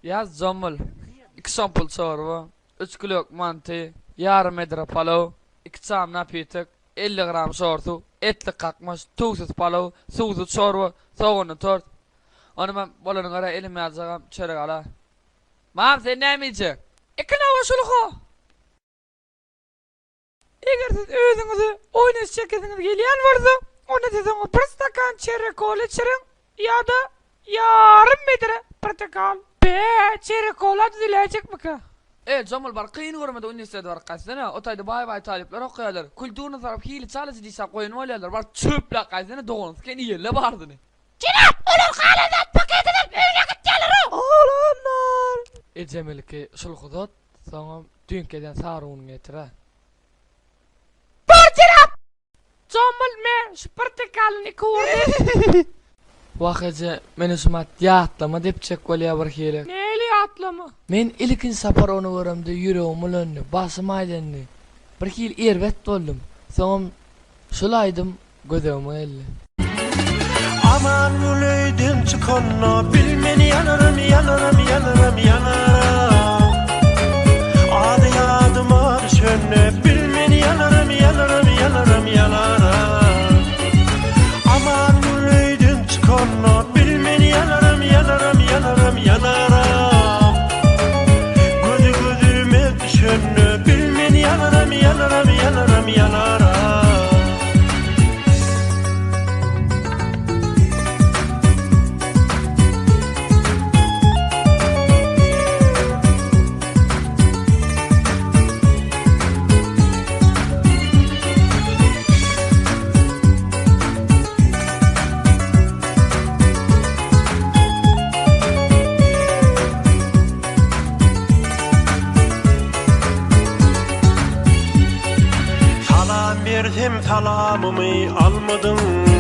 Yaz zommul. 2 sampul çorba, 3 kilok mantı, yarım metre palav, 2 çam napitek, 50 gram şortu, etli kakmas, tuzsuz palav, suzsuz çorba, soğanlı tort. Onu ben bolanın ara elime alacağım, çörek ala. Mam sen ne yemeyecek? İkna başılık. Eğer siz özünüzü oynayış çekesiniz geliyen varsa, onu sizin bir stakan çörek kola içirin ya da yarım metre portakal. Be, çörek kola düzülecek mi ki? Evet, Jamil var. Kıyın görmedi üniversitede var kaçtığına. Otayda bay talipler okuyorlar. Kulturunu sarıp hili çalıcı diyse koyun oluyorlar. Var çöple kaçtığına doğunuz. Kendi yerle vardı ne? Cina! Olur kalanat paketinin evine gittiler o! Olanlar! Cemil ki şulkudat. Sonra dünkeden sarığını getire. Portirap! Jamil me şu portakalını kuvurdu. Vakıcı meni sumat yatlama dep çek golya bir hile. Neyli yatlama? Men ilkin sapar onu görümde yüreğimin önüne basım aydandı. Bir hil ervet doldum. Sonra şulaydım gözümü elle. Aman uluyden çıkanna bilmeni yanarım yanarım yanarım yanarım. Adı yadıma düşene bilmeni yanarım yanarım yanarım yanarım. Aman uluyden çıkanna bilmeni yanarım yanarım yanarım yanarım. Gözü gözüme düşene bilmeni yanarım yanarım yanarım yanarım. Verdim talamımı almadın.